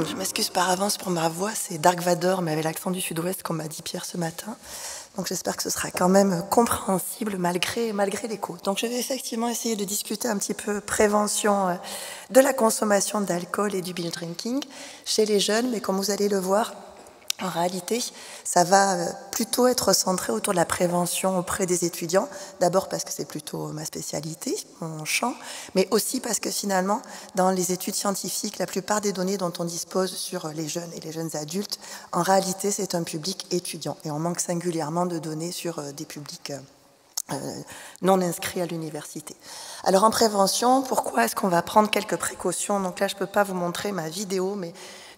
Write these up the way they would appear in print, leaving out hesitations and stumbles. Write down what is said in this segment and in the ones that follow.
Je m'excuse par avance pour ma voix, c'est Dark Vador, mais avec l'accent du sud-ouest, comme m'a dit Pierre ce matin. Donc j'espère que ce sera quand même compréhensible malgré l'écho. Donc je vais effectivement essayer de discuter un petit peu prévention de la consommation d'alcool et du binge drinking chez les jeunes, mais comme vous allez le voir, en réalité, ça va plutôt être centré autour de la prévention auprès des étudiants. D'abord parce que c'est plutôt ma spécialité, mon champ, mais aussi parce que finalement, dans les études scientifiques, la plupart des données dont on dispose sur les jeunes et les jeunes adultes, en réalité, c'est un public étudiant. Et on manque singulièrement de données sur des publics non inscrits à l'université. Alors en prévention, pourquoi est-ce qu'on va prendre quelques précautions? Donc là, je ne peux pas vous montrer ma vidéo, mais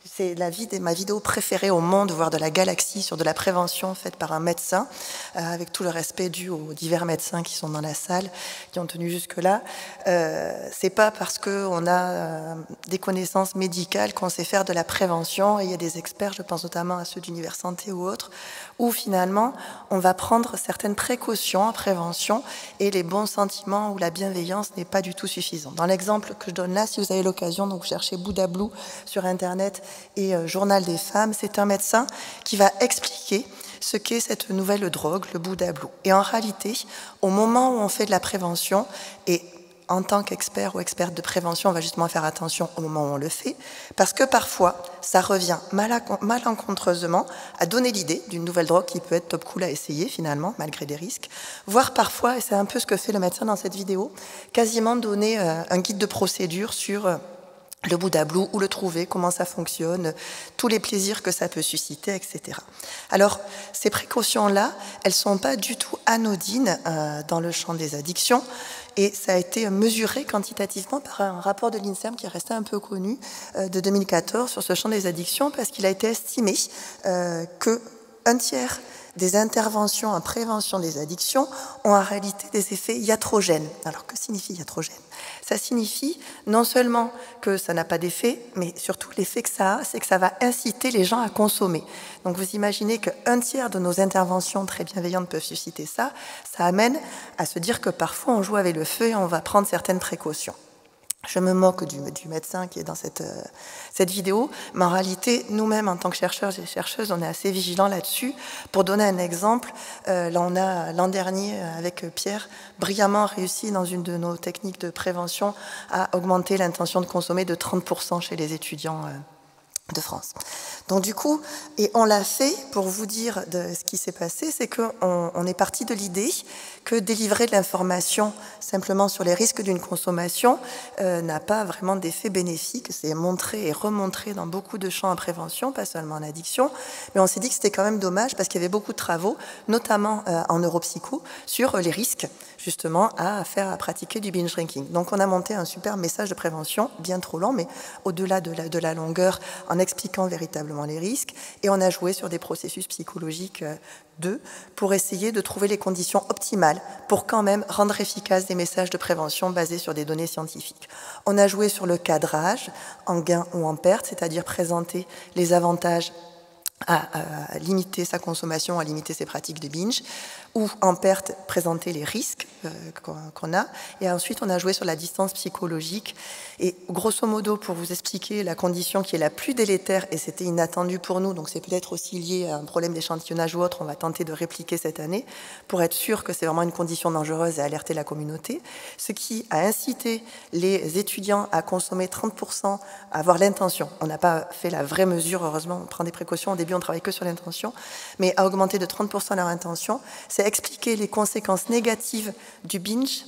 c'est ma vidéo préférée au monde, voire de la galaxie, sur de la prévention faite par un médecin, avec tout le respect dû aux divers médecins qui sont dans la salle, qui ont tenu jusque-là. C'est pas parce qu'on a des connaissances médicales qu'on sait faire de la prévention, et il y a des experts, je pense notamment à ceux d'Univers Santé ou autres, où finalement on va prendre certaines précautions en prévention et les bons sentiments ou la bienveillance n'est pas du tout suffisant. Dans l'exemple que je donne là, si vous avez l'occasion, donc vous cherchez Bouddha Blue sur Internet et Journal des femmes, c'est un médecin qui va expliquer ce qu'est cette nouvelle drogue, le Bouddha Blue. Et en réalité, au moment où on fait de la prévention, et en tant qu'expert ou experte de prévention, on va justement faire attention au moment où on le fait, parce que parfois, ça revient malencontreusement à donner l'idée d'une nouvelle drogue qui peut être top cool à essayer finalement, malgré des risques, voire parfois, et c'est un peu ce que fait le médecin dans cette vidéo, quasiment donner un guide de procédure sur le Bouddha Blue, où le trouver, comment ça fonctionne, tous les plaisirs que ça peut susciter, etc. Alors, ces précautions-là, elles ne sont pas du tout anodines dans le champ des addictions, et ça a été mesuré quantitativement par un rapport de l'INSERM qui est resté un peu connu de 2014 sur ce champ des addictions, parce qu'il a été estimé qu'un tiers des interventions en prévention des addictions ont en réalité des effets iatrogènes. Alors, que signifie iatrogène? Ça signifie non seulement que ça n'a pas d'effet, mais surtout l'effet que ça a, c'est que ça va inciter les gens à consommer. Donc vous imaginez qu'un tiers de nos interventions très bienveillantes peuvent susciter ça, ça amène à se dire que parfois on joue avec le feu et on va prendre certaines précautions. Je me moque du médecin qui est dans cette vidéo, mais en réalité, nous-mêmes, en tant que chercheurs et chercheuses, on est assez vigilants là-dessus. Pour donner un exemple, là, on a, l'an dernier, avec Pierre, brillamment réussi dans une de nos techniques de prévention à augmenter l'intention de consommer de 30% chez les étudiants de France. Donc du coup, et on l'a fait pour vous dire de ce qui s'est passé, c'est qu'on est parti de l'idée que délivrer de l'information simplement sur les risques d'une consommation n'a pas vraiment d'effet bénéfique. C'est montré et remontré dans beaucoup de champs en prévention, pas seulement en addiction, mais on s'est dit que c'était quand même dommage parce qu'il y avait beaucoup de travaux, notamment en neuropsycho, sur les risques justement à pratiquer du binge drinking. Donc on a monté un super message de prévention, bien trop lent, mais au-delà de la longueur, en expliquant véritablement les risques, et on a joué sur des processus psychologiques pour essayer de trouver les conditions optimales pour quand même rendre efficaces des messages de prévention basés sur des données scientifiques. On a joué sur le cadrage, en gain ou en perte, c'est-à-dire présenter les avantages à limiter sa consommation, à limiter ses pratiques de binge, ou en perte, présenter les risques qu'on a. Et ensuite, on a joué sur la distance psychologique. Et grosso modo, pour vous expliquer la condition qui est la plus délétère, et c'était inattendu pour nous, donc c'est peut-être aussi lié à un problème d'échantillonnage ou autre, on va tenter de répliquer cette année, pour être sûr que c'est vraiment une condition dangereuse et alerter la communauté, ce qui a incité les étudiants à consommer 30%, à avoir l'intention. On n'a pas fait la vraie mesure, heureusement, on prend des précautions, au début on travaille que sur l'intention, mais à augmenter de 30% leur intention, c'est expliquer les conséquences négatives du binge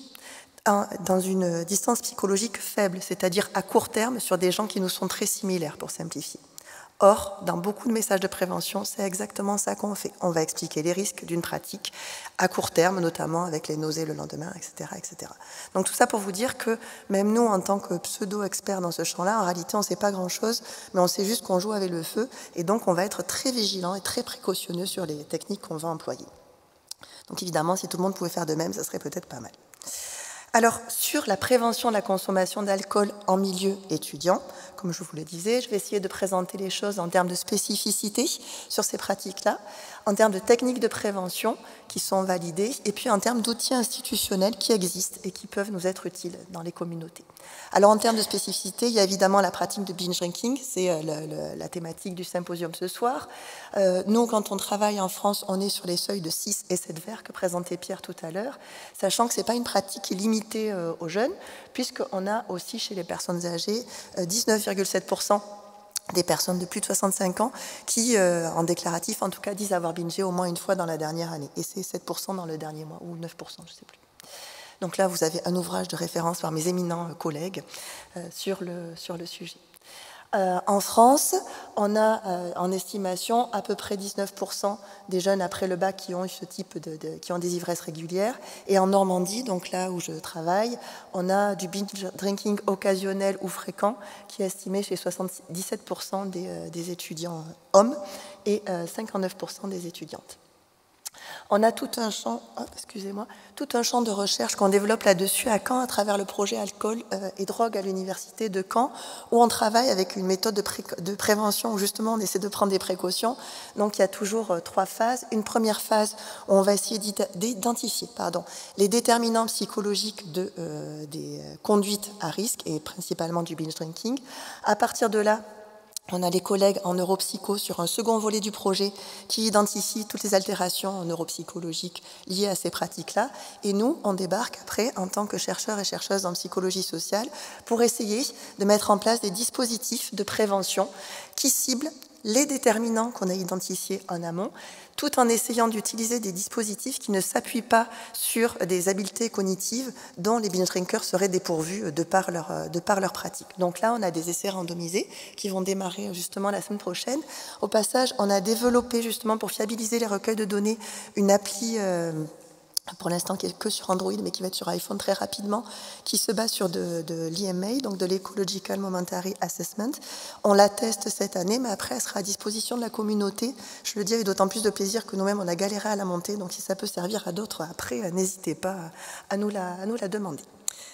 dans une distance psychologique faible, c'est-à-dire à court terme sur des gens qui nous sont très similaires, pour simplifier. Or, dans beaucoup de messages de prévention, c'est exactement ça qu'on fait. On va expliquer les risques d'une pratique à court terme, notamment avec les nausées le lendemain, etc., etc. Donc tout ça pour vous dire que même nous, en tant que pseudo-experts dans ce champ-là, en réalité, on ne sait pas grand-chose, mais on sait juste qu'on joue avec le feu, et donc on va être très vigilant et très précautionneux sur les techniques qu'on va employer. Donc évidemment, si tout le monde pouvait faire de même, ça serait peut-être pas mal. Alors, sur la prévention de la consommation d'alcool en milieu étudiant, comme je vous le disais, je vais essayer de présenter les choses en termes de spécificité sur ces pratiques-là, en termes de techniques de prévention qui sont validées, et puis en termes d'outils institutionnels qui existent et qui peuvent nous être utiles dans les communautés. Alors, en termes de spécificité, il y a évidemment la pratique de binge drinking, c'est la thématique du symposium ce soir. Nous, quand on travaille en France, on est sur les seuils de 6 et 7 verres que présentait Pierre tout à l'heure, sachant que ce n'est pas une pratique qui est limitée aux jeunes, puisqu'on a aussi chez les personnes âgées 19,7% des personnes de plus de 65 ans qui, en déclaratif en tout cas, disent avoir bingé au moins une fois dans la dernière année. Et c'est 7% dans le dernier mois, ou 9%, je ne sais plus. Donc là, vous avez un ouvrage de référence par mes éminents collègues sur le sujet. En France, on a en estimation à peu près 19% des jeunes après le bac qui ont eu ce type qui ont des ivresses régulières. Et en Normandie, donc là où je travaille, on a du binge drinking occasionnel ou fréquent qui est estimé chez 77% des étudiants hommes et 59% des étudiantes. On a tout un champ, tout un champ de recherche qu'on développe là-dessus à Caen à travers le projet Alcool et Drogue à l'université de Caen, où on travaille avec une méthode de prévention où justement on essaie de prendre des précautions. Donc il y a toujours 3 phases. Une première phase où on va essayer d'identifier les déterminants psychologiques des conduites à risque et principalement du binge drinking. À partir de là, on a les collègues en neuropsycho sur un second volet du projet qui identifient toutes les altérations neuropsychologiques liées à ces pratiques-là. Et nous, on débarque après en tant que chercheurs et chercheuses en psychologie sociale pour essayer de mettre en place des dispositifs de prévention qui ciblent les déterminants qu'on a identifiés en amont, tout en essayant d'utiliser des dispositifs qui ne s'appuient pas sur des habiletés cognitives dont les binge drinkers seraient dépourvus de par leur pratique. Donc là, on a des essais randomisés qui vont démarrer justement la semaine prochaine. Au passage, on a développé justement pour fiabiliser les recueils de données une appli pour l'instant qui est que sur Android, mais qui va être sur iPhone très rapidement, qui se base sur de l'EMA, donc de l'Ecological Momentary Assessment. On la teste cette année, mais après, elle sera à disposition de la communauté. Je le dis avec d'autant plus de plaisir que nous-mêmes, on a galéré à la monter, donc si ça peut servir à d'autres après, n'hésitez pas à nous la demander.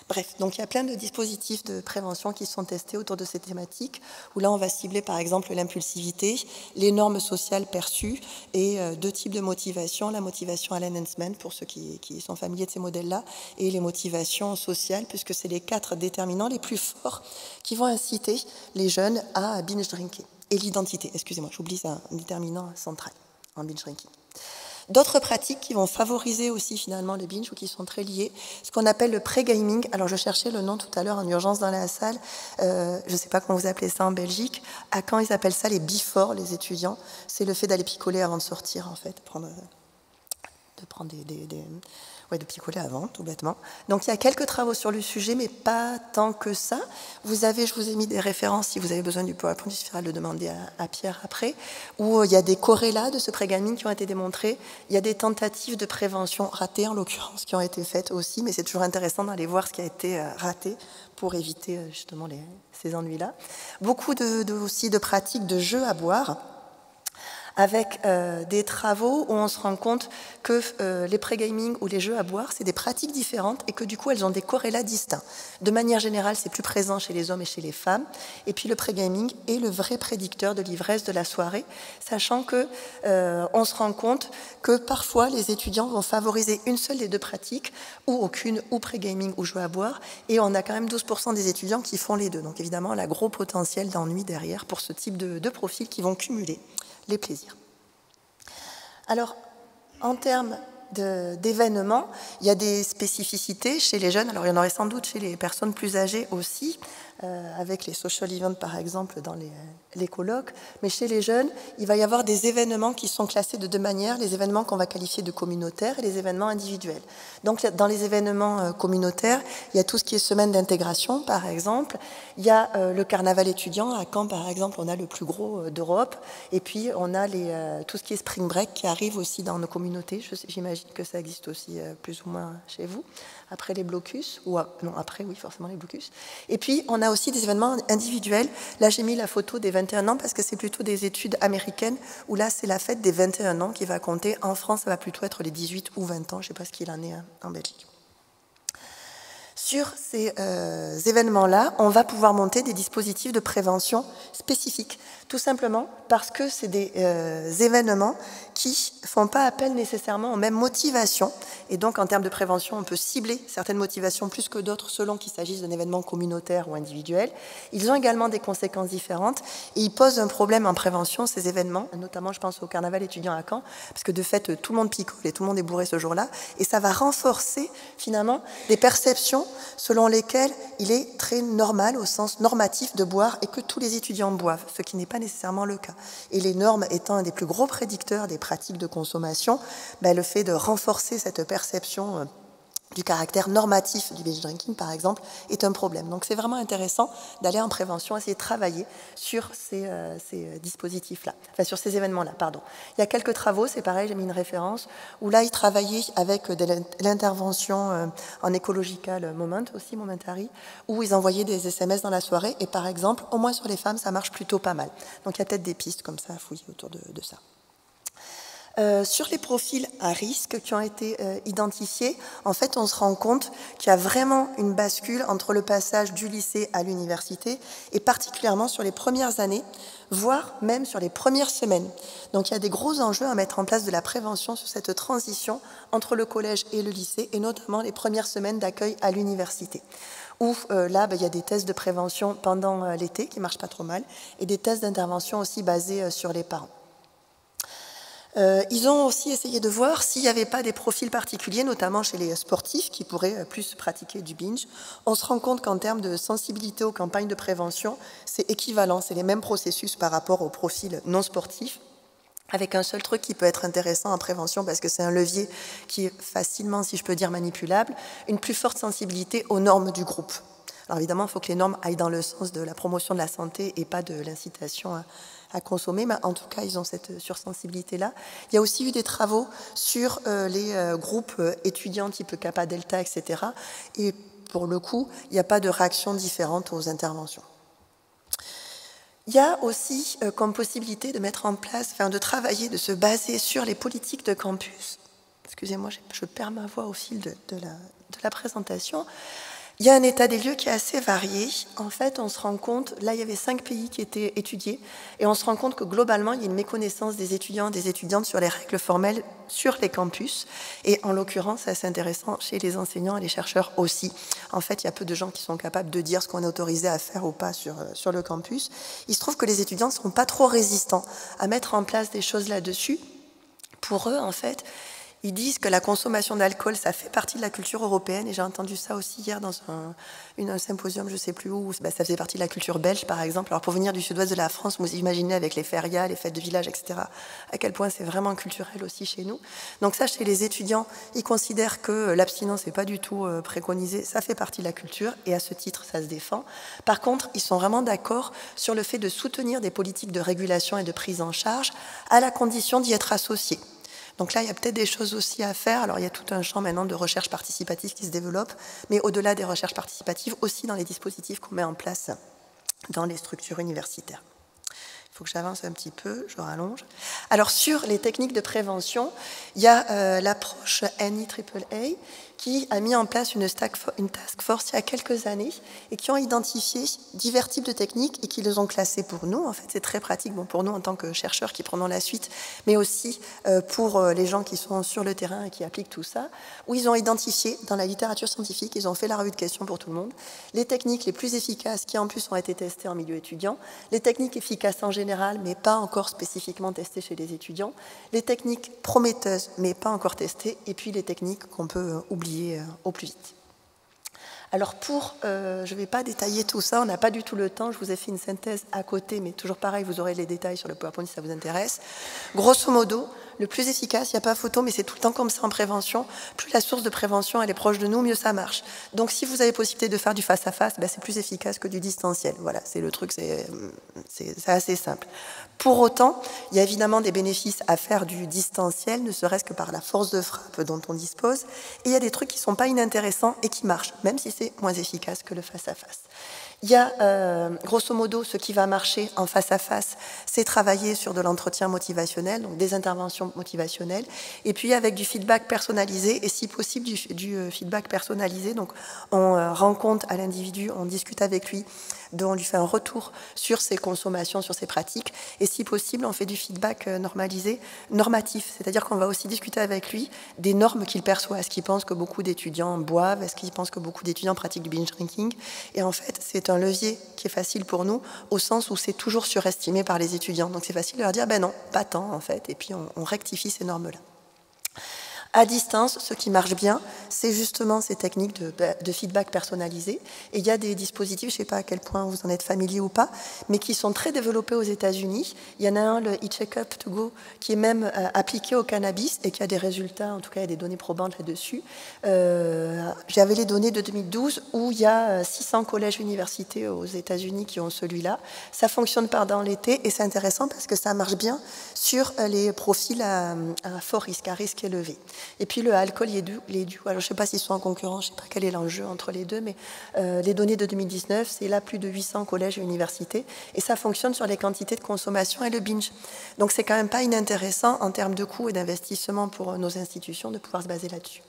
Bref, donc il y a plein de dispositifs de prévention qui sont testés autour de ces thématiques, où là on va cibler par exemple l'impulsivité, les normes sociales perçues et 2 types de motivation, la motivation à l'enhancement pour ceux qui sont familiers de ces modèles-là, et les motivations sociales, puisque c'est les 4 déterminants les plus forts qui vont inciter les jeunes à binge drinker. Et l'identité, excusez-moi, j'oublie, c'est un déterminant central en binge drinking. D'autres pratiques qui vont favoriser aussi finalement le binge ou qui sont très liées, ce qu'on appelle le pré-gaming. Alors je cherchais le nom tout à l'heure en urgence dans la salle, je ne sais pas comment vous appelez ça en Belgique, à Caen ils appellent ça les before, les étudiants, c'est le fait d'aller picoler avant de sortir en fait, de picoler avant, tout bêtement. Donc il y a quelques travaux sur le sujet, mais pas tant que ça. Je vous ai mis des références, si vous avez besoin du PowerPoint, il suffira de le demander à Pierre après, où il y a des corrélats de ce pré-gaming qui ont été démontrés. Il y a des tentatives de prévention ratées, en l'occurrence, qui ont été faites aussi, mais c'est toujours intéressant d'aller voir ce qui a été raté pour éviter justement ces ennuis-là. Beaucoup aussi de pratiques de jeux à boire, avec des travaux où on se rend compte que les pré-gaming ou les jeux à boire, c'est des pratiques différentes et que du coup, elles ont des corrélats distincts. De manière générale, c'est plus présent chez les hommes et chez les femmes. Et puis le pré-gaming est le vrai prédicteur de l'ivresse de la soirée, sachant que on se rend compte que parfois, les étudiants vont favoriser une seule des 2 pratiques, ou aucune, ou pré-gaming ou jeux à boire, et on a quand même 12% des étudiants qui font les 2. Donc évidemment, on a gros potentiel d'ennui derrière pour ce type de profils qui vont cumuler les plaisirs. Alors, en termes d'événements, il y a des spécificités chez les jeunes. Alors, il y en aurait sans doute chez les personnes plus âgées aussi, avec les social events, par exemple, dans les colloques. Mais chez les jeunes, il va y avoir des événements qui sont classés de 2 manières, les événements qu'on va qualifier de communautaires et les événements individuels. Donc, dans les événements communautaires, il y a tout ce qui est semaine d'intégration, par exemple. Il y a le carnaval étudiant. À Caen, par exemple, on a le plus gros d'Europe. Et puis, on a tout ce qui est spring break qui arrive aussi dans nos communautés. J'imagine que ça existe aussi plus ou moins chez vous. Après les blocus, après, oui, forcément les blocus. Et puis, on a aussi des événements individuels. Là, j'ai mis la photo des 21 ans parce que c'est plutôt des études américaines où là, c'est la fête des 21 ans qui va compter. En France, ça va plutôt être les 18 ou 20 ans. Je ne sais pas ce qu'il en est en Belgique. Sur ces événements-là, on va pouvoir monter des dispositifs de prévention spécifiques, tout simplement parce que c'est des événements qui ne font pas appel nécessairement aux mêmes motivations. Et donc, en termes de prévention, on peut cibler certaines motivations plus que d'autres selon qu'il s'agisse d'un événement communautaire ou individuel. Ils ont également des conséquences différentes et ils posent un problème en prévention, ces événements, notamment je pense au carnaval étudiant à Caen, parce que de fait, tout le monde picole et tout le monde est bourré ce jour-là, et ça va renforcer finalement des perceptions selon lesquelles il est très normal, au sens normatif, de boire et que tous les étudiants boivent, ce qui n'est pas nécessairement le cas. Et les normes étant un des plus gros prédicteurs des pratiques de consommation, le fait de renforcer cette perception du caractère normatif du binge drinking, par exemple, est un problème. Donc c'est vraiment intéressant d'aller en prévention, essayer de travailler sur ces dispositifs-là, enfin sur ces événements-là, pardon. Il y a quelques travaux, c'est pareil, j'ai mis une référence, où là, ils travaillaient avec de l'intervention en ecological moment, aussi momentary, où ils envoyaient des SMS dans la soirée, et par exemple, au moins sur les femmes, ça marche plutôt pas mal. Donc il y a peut-être des pistes comme ça à fouiller autour de ça. Sur les profils à risque qui ont été identifiés, en fait, on se rend compte qu'il y a vraiment une bascule entre le passage du lycée à l'université et particulièrement sur les premières années, voire même sur les premières semaines. Donc, il y a des gros enjeux à mettre en place de la prévention sur cette transition entre le collège et le lycée et notamment les premières semaines d'accueil à l'université. Où là, il y a des tests de prévention pendant l'été qui marchent pas trop mal et des tests d'intervention aussi basés sur les parents. Ils ont aussi essayé de voir s'il n'y avait pas des profils particuliers, notamment chez les sportifs qui pourraient plus pratiquer du binge. On se rend compte qu'en termes de sensibilité aux campagnes de prévention, c'est équivalent, c'est les mêmes processus par rapport aux profils non sportifs, avec un seul truc qui peut être intéressant en prévention parce que c'est un levier qui est facilement, si je peux dire, manipulable, une plus forte sensibilité aux normes du groupe. Alors évidemment, il faut que les normes aillent dans le sens de la promotion de la santé et pas de l'incitation à consommer, mais en tout cas, ils ont cette sursensibilité-là. Il y a aussi eu des travaux sur les groupes étudiants type Kappa, Delta, etc. Et pour le coup, il n'y a pas de réaction différente aux interventions. Il y a aussi comme possibilité de mettre en place, enfin de travailler, de se baser sur les politiques de campus. Excusez-moi, je perds ma voix au fil de la présentation. Il y a un état des lieux qui est assez varié. En fait, on se rend compte, là il y avait 5 pays qui étaient étudiés, et on se rend compte que globalement, il y a une méconnaissance des étudiants et des étudiantes sur les règles formelles sur les campus, et en l'occurrence, c'est assez intéressant chez les enseignants et les chercheurs aussi. En fait, il y a peu de gens qui sont capables de dire ce qu'on est autorisé à faire ou pas sur le campus. Il se trouve que les étudiants ne sont pas trop résistants à mettre en place des choses là-dessus. Pour eux, en fait, ils disent que la consommation d'alcool, ça fait partie de la culture européenne, et j'ai entendu ça aussi hier dans un symposium, je ne sais plus où, ça faisait partie de la culture belge, par exemple. Alors pour venir du sud-ouest de la France, vous imaginez avec les férias, les fêtes de village, etc., à quel point c'est vraiment culturel aussi chez nous. Donc ça, chez les étudiants, ils considèrent que l'abstinence n'est pas du tout préconisée, ça fait partie de la culture, et à ce titre, ça se défend. Par contre, ils sont vraiment d'accord sur le fait de soutenir des politiques de régulation et de prise en charge, à la condition d'y être associés. Donc là, il y a peut-être des choses aussi à faire. Alors, il y a tout un champ maintenant de recherche participative qui se développe, mais au-delà des recherches participatives, aussi dans les dispositifs qu'on met en place dans les structures universitaires. Il faut que j'avance un petit peu, je rallonge. Alors, sur les techniques de prévention, il y a l'approche NIAAA qui a mis en place une task force il y a quelques années et qui ont identifié divers types de techniques et qui les ont classées pour nous. En fait, c'est très pratique pour nous en tant que chercheurs qui prenons la suite, mais aussi pour les gens qui sont sur le terrain et qui appliquent tout ça, où ils ont identifié dans la littérature scientifique, ils ont fait la revue de questions pour tout le monde, les techniques les plus efficaces qui en plus ont été testées en milieu étudiant, les techniques efficaces en général, mais pas encore spécifiquement testées chez les étudiants, les techniques prometteuses, mais pas encore testées, et puis les techniques qu'on peut oublier au plus vite. Alors je ne vais pas détailler tout ça, on n'a pas du tout le temps, je vous ai fait une synthèse à côté, mais toujours pareil, vous aurez les détails sur le PowerPoint si ça vous intéresse. Grosso modo, le plus efficace, il n'y a pas photo, mais c'est tout le temps comme ça en prévention. Plus la source de prévention elle est proche de nous, mieux ça marche. Donc si vous avez possibilité de faire du face-à-face, c'est plus efficace que du distanciel. Voilà, c'est le truc, c'est assez simple. Pour autant, il y a évidemment des bénéfices à faire du distanciel, ne serait-ce que par la force de frappe dont on dispose. Et il y a des trucs qui ne sont pas inintéressants et qui marchent, même si c'est moins efficace que le face-à-face. Il y a, grosso modo, ce qui va marcher en face à face, c'est travailler sur de l'entretien motivationnel, donc des interventions motivationnelles, et puis avec du feedback personnalisé, et si possible du feedback personnalisé. Donc on rend compte à l'individu, on discute avec lui, on lui fait un retour sur ses consommations, sur ses pratiques, et si possible, on fait du feedback normatif, c'est-à-dire qu'on va aussi discuter avec lui des normes qu'il perçoit. Est-ce qu'il pense que beaucoup d'étudiants boivent? Est-ce qu'il pense que beaucoup d'étudiants pratiquent du binge drinking? Et en fait, c'est un levier qui est facile pour nous, au sens où c'est toujours surestimé par les étudiants. Donc c'est facile de leur dire, ben non, pas tant en fait, et puis on rectifie ces normes-là. À distance, ce qui marche bien, c'est justement ces techniques de feedback personnalisé. Et il y a des dispositifs, je ne sais pas à quel point vous en êtes familier ou pas, mais qui sont très développés aux États-Unis. Il y en a un, le e-checkup to go, qui est même appliqué au cannabis et qui a des résultats, en tout cas il y a des données probantes là-dessus. J'avais les données de 2012 où il y a 600 collèges-universités aux États-Unis qui ont celui-là. Ça fonctionne pendant l'été et c'est intéressant parce que ça marche bien sur les profils à fort risque, à risque élevé. Et puis le alcool, les due. Alors je ne sais pas s'ils sont en concurrence, je ne sais pas quel est l'enjeu entre les deux, mais les données de 2019, c'est là plus de 800 collèges et universités, et ça fonctionne sur les quantités de consommation et le binge. Donc c'est quand même pas inintéressant en termes de coûts et d'investissement pour nos institutions de pouvoir se baser là-dessus.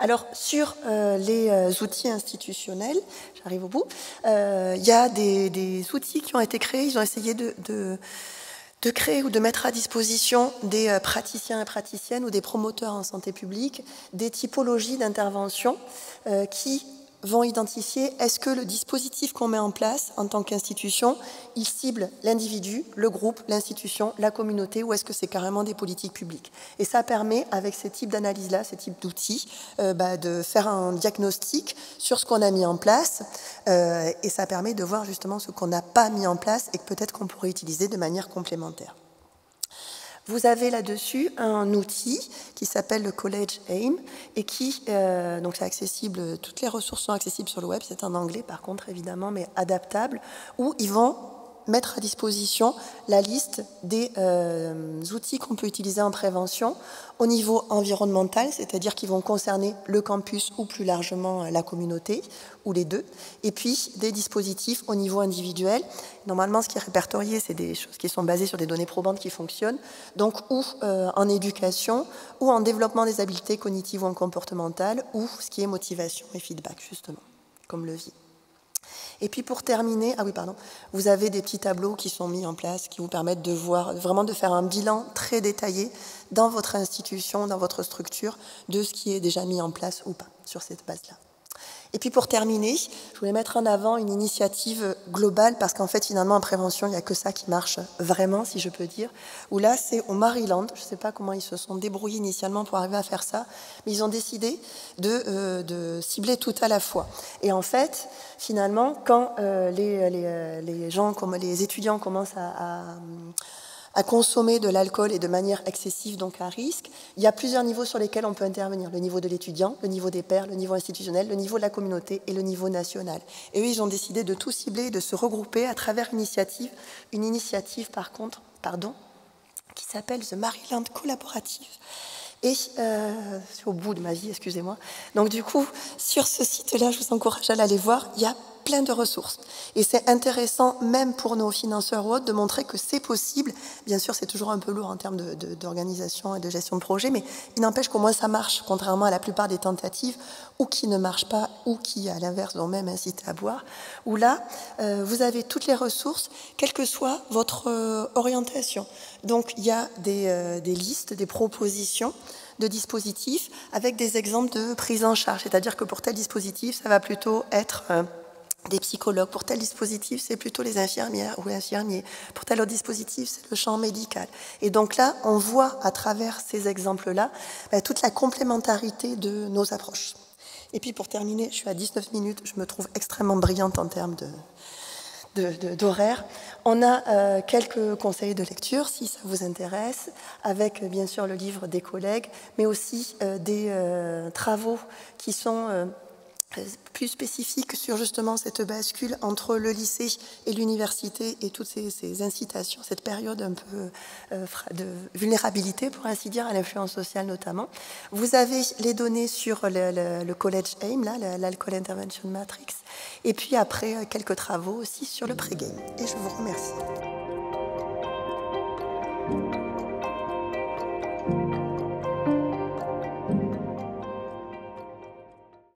Alors, sur les outils institutionnels, j'arrive au bout, il y a des outils qui ont été créés, ils ont essayé de créer ou de mettre à disposition des praticiens et praticiennes ou des promoteurs en santé publique des typologies d'intervention qui vont identifier est-ce que le dispositif qu'on met en place en tant qu'institution, il cible l'individu, le groupe, l'institution, la communauté, ou est-ce que c'est carrément des politiques publiques. Et ça permet, avec ces types d'analyses-là, ces types d'outils, de faire un diagnostic sur ce qu'on a mis en place, et ça permet de voir justement ce qu'on n'a pas mis en place et que peut-être qu'on pourrait utiliser de manière complémentaire. Vous avez là-dessus un outil qui s'appelle le College AIM et qui, donc c'est accessible, toutes les ressources sont accessibles sur le web, c'est en anglais par contre évidemment, mais adaptable, où ils vont mettre à disposition la liste des outils qu'on peut utiliser en prévention au niveau environnemental, c'est-à-dire qu'ils vont concerner le campus ou plus largement la communauté, ou les deux, et puis des dispositifs au niveau individuel. Normalement, ce qui est répertorié, c'est des choses qui sont basées sur des données probantes qui fonctionnent, donc ou en éducation, ou en développement des habiletés cognitives ou comportementales, ou ce qui est motivation et feedback, justement, comme levier. Et puis pour terminer, vous avez des petits tableaux qui sont mis en place qui vous permettent de voir, vraiment de faire un bilan très détaillé dans votre institution, dans votre structure, de ce qui est déjà mis en place ou pas sur cette base-là. Et puis pour terminer, je voulais mettre en avant une initiative globale parce qu'en fait finalement en prévention il n'y a que ça qui marche vraiment, si je peux dire, où là c'est au Maryland, je ne sais pas comment ils se sont débrouillés initialement pour arriver à faire ça, mais ils ont décidé de cibler tout à la fois. Et en fait finalement quand les gens, comme les étudiants commencent à consommer de l'alcool et de manière excessive, donc à risque, il y a plusieurs niveaux sur lesquels on peut intervenir. Le niveau de l'étudiant, le niveau des pairs, le niveau institutionnel, le niveau de la communauté et le niveau national. Et eux, ils ont décidé de tout cibler et de se regrouper à travers une initiative qui s'appelle The Maryland Collaborative. Et c'est au bout de ma vie, excusez-moi. Donc du coup, sur ce site-là, je vous encourage à l'aller voir, il y a plein de ressources. Et c'est intéressant, même pour nos financeurs ou autres, de montrer que c'est possible. Bien sûr, c'est toujours un peu lourd en termes d'organisation et de gestion de projet, mais il n'empêche qu'au moins ça marche, contrairement à la plupart des tentatives, ou qui ne marchent pas, ou qui, à l'inverse, vont même inciter à boire, où là, vous avez toutes les ressources, quelle que soit votre orientation. Donc, il y a des listes, des propositions de dispositifs avec des exemples de prise en charge. C'est-à-dire que pour tel dispositif, ça va plutôt être des psychologues. Pour tel dispositif, c'est plutôt les infirmières ou infirmiers. Pour tel autre dispositif, c'est le champ médical. Et donc là, on voit à travers ces exemples-là toute la complémentarité de nos approches. Et puis pour terminer, je suis à 19 minutes, je me trouve extrêmement brillante en termes d'horaire. On a quelques conseils de lecture, si ça vous intéresse, avec bien sûr le livre des collègues, mais aussi des travaux qui sont plus spécifique sur justement cette bascule entre le lycée et l'université et toutes ces incitations, cette période un peu de vulnérabilité, pour ainsi dire, à l'influence sociale notamment. Vous avez les données sur le College AIM, l'Alcohol Intervention Matrix, Et puis après, quelques travaux aussi sur le pré-game. Et je vous remercie.